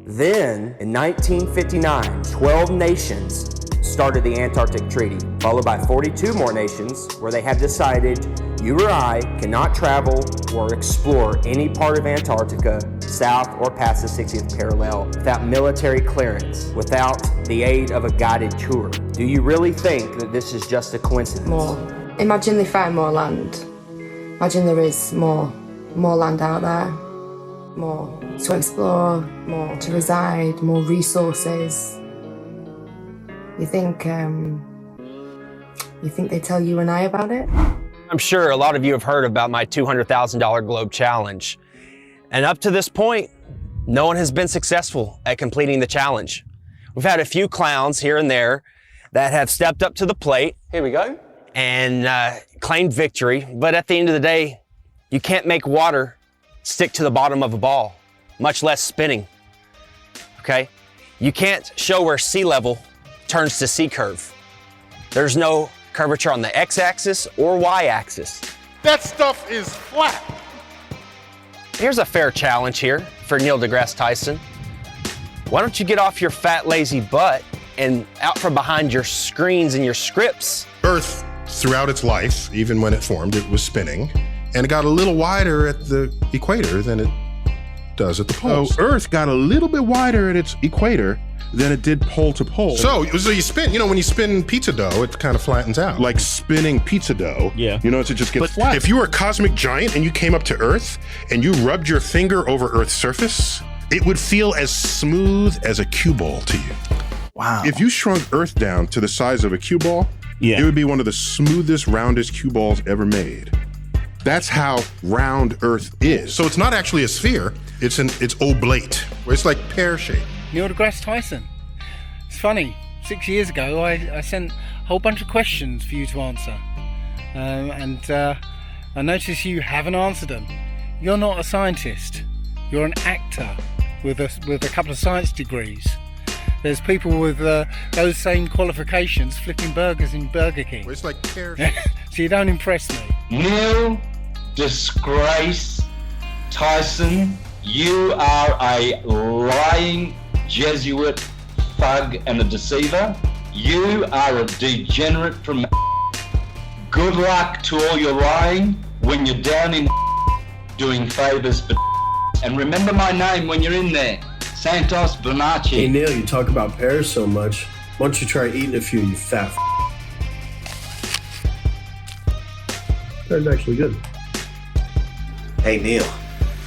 Then, in 1959, 12 nations started the Antarctic Treaty, followed by 42 more nations where they have decided you or I cannot travel or explore any part of Antarctica south or past the 60th parallel without military clearance, without the aid of a guided tour. Do you really think that this is just a coincidence? More. Imagine they find more land. Imagine there is more land out there. More to explore, more to reside, more resources. You think they tell you and I about it? I'm sure a lot of you have heard about my $200,000 Globe Challenge. And up to this point, no one has been successful at completing the challenge. We've had a few clowns here and there that have stepped up to the plate. Here we go. And claimed victory. But at the end of the day, you can't make water stick to the bottom of a ball, much less spinning, okay? You can't show where sea level turns to sea curve. There's no curvature on the x-axis or y-axis. That stuff is flat. Here's a fair challenge here for Neil deGrasse Tyson. Why don't you get off your fat, lazy butt and out from behind your screens and your scripts? Earth, throughout its life, even when it formed, it was spinning, and it got a little wider at the equator than it does at the poles. So Earth got a little bit wider at its equator than it did pole to pole. So you spin, when you spin pizza dough, it kind of flattens out. Like spinning pizza dough. Yeah. You notice it just gets flat. If you were a cosmic giant and you came up to Earth and you rubbed your finger over Earth's surface, it would feel as smooth as a cue ball to you. Wow. If you shrunk Earth down to the size of a cue ball, it would be one of the smoothest, roundest cue balls ever made. That's how round Earth is. So it's not actually a sphere, it's oblate, where it's like pear-shaped. Neil deGrasse Tyson. It's funny, 6 years ago I sent a whole bunch of questions for you to answer. And I notice you haven't answered them. You're not a scientist, you're an actor with a couple of science degrees. There's people with those same qualifications flipping burgers in Burger King. Well, it's like pear-shaped. So you don't impress me. Neil Disgrace Tyson, you are a lying Jesuit thug and a deceiver. You are a degenerate from Good luck to all your lying when you're down in doing favors for and remember my name when you're in there. Santos Bonacci. Hey Neil, you talk about pears so much. Why don't you try eating a few, you fat That's actually good. Hey Neil,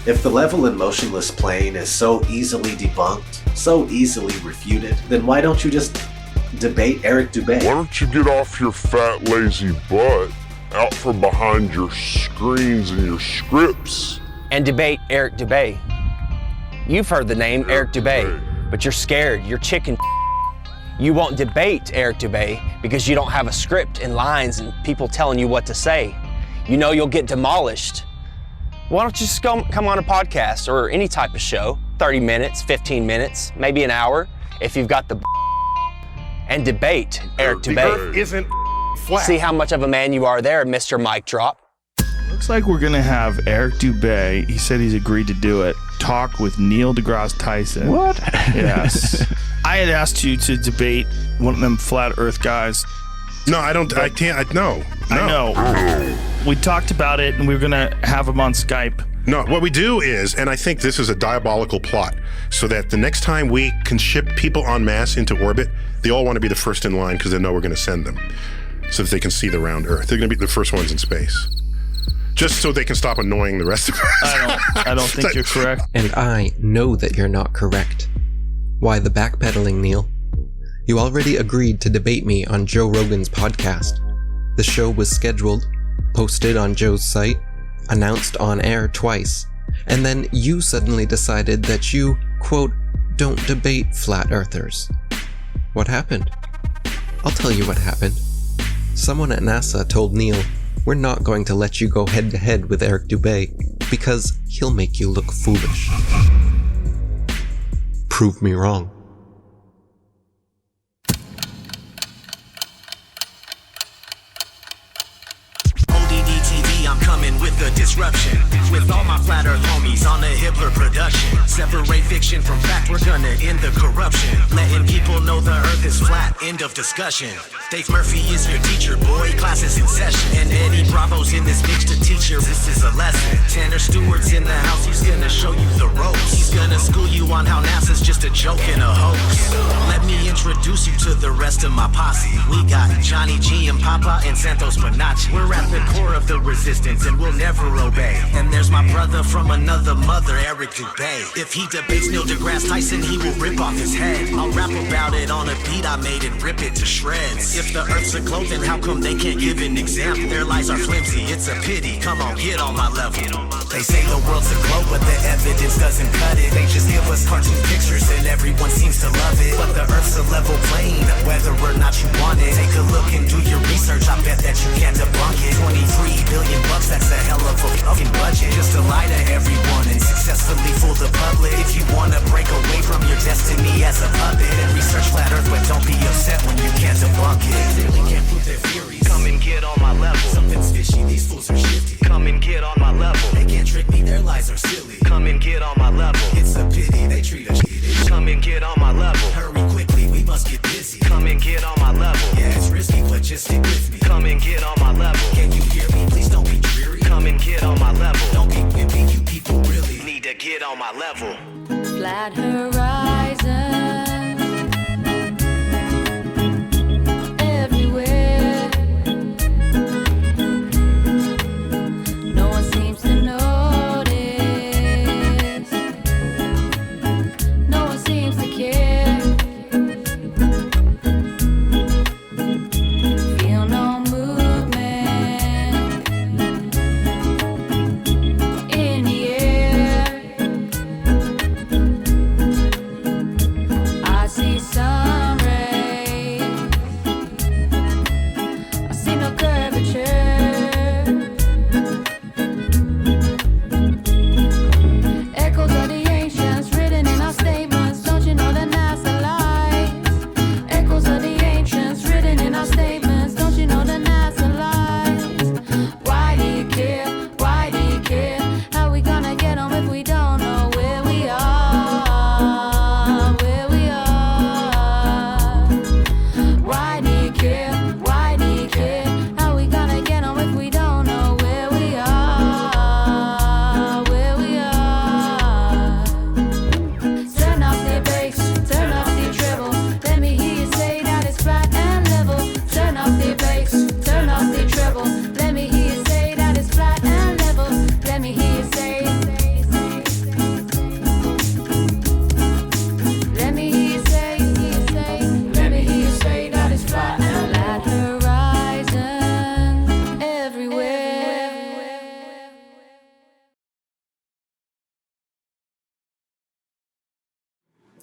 if the level and motionless plane is so easily debunked, so easily refuted, then why don't you just debate Eric Dubay? Why don't you get off your fat, lazy butt, out from behind your screens and your scripts, and debate Eric Dubay? You've heard the name Eric Dubay, but you're scared, you're chicken. You won't debate Eric Dubay because you don't have a script and lines and people telling you what to say. You know you'll get demolished. Why don't you just come on a podcast or any type of show, 30 minutes, 15 minutes, maybe an hour, if you've got the and debate Eric Dubay. The Earth isn't flat. See how much of a man you are there, Mr. Mic Drop. Looks like we're gonna have Eric Dubay, he said he's agreed to do it, talk with Neil deGrasse Tyson. What? Yes. I had asked you to debate one of them flat earth guys. No, I can't, no. I know. We talked about it and we were gonna have him on Skype. No, what we do is, and I think this is a diabolical plot, so that the next time we can ship people en masse into orbit, they all want to be the first in line because they know we're gonna send them, so that they can see the round Earth. They're gonna be the first ones in space. Just so they can stop annoying the rest of us. I don't think you're correct. And I know that you're not correct. Why the backpedaling, Neil? You already agreed to debate me on Joe Rogan's podcast. The show was scheduled, posted on Joe's site, announced on air twice, and then you suddenly decided that you, quote, don't debate flat earthers. What happened? I'll tell you what happened. Someone at NASA told Neil, we're not going to let you go head to head with Eric Dubay because he'll make you look foolish. Prove me wrong. The disruption with all my flat earth homies on the Hibbeler production. Separate fiction from fact, we're gonna end the corruption. Letting people know the earth is flat, end of discussion. Dave Murphy is your teacher, boy, class is in session. And Eddie Bravo's in this mix to teach you, this is a lesson. Tanner Stewart's in the house, he's gonna show you the ropes. He's gonna school you on how NASA's just a joke and a hoax. Let me introduce you to the rest of my posse. We got Johnny G and Papa and Santos Bonacci. We're at the core of the resistance and we'll never obey. And there's my brother from another mother, Eric Dubay. If he debates Neil deGrasse Tyson, he will rip off his head. I'll rap about it on a beat I made and rip it to shreds. If the earth's a globe, then how come they can't give an example? Their lies are flimsy, it's a pity. Come on, get on my level. They say the world's a globe, but the evidence doesn't cut it. They just give us cartoon pictures and everyone seems to love it. But the earth's a level plane, whether or not you want it. Take a look and do your research, I bet that you can't debunk it. $23 billion, that's a hell of a fucking budget. Just to lie to everyone and successfully fool the public. If you wanna break away from your destiny as a puppet, then research flat earth, but don't be upset when you can't debunk it. They clearly can't prove their theories. Come and get on my level. Something's fishy, these fools are shifty. just stick with me. Come and get on my level. Can you hear me? Please don't be dreary. Come and get on my level. Don't be wimpy, you people really need to get on my level. Flat horizon.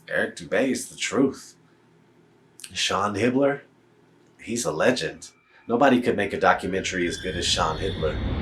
Eric Dubay is the truth. Sean Hibbeler, he's a legend. Nobody could make a documentary as good as Sean Hibbeler.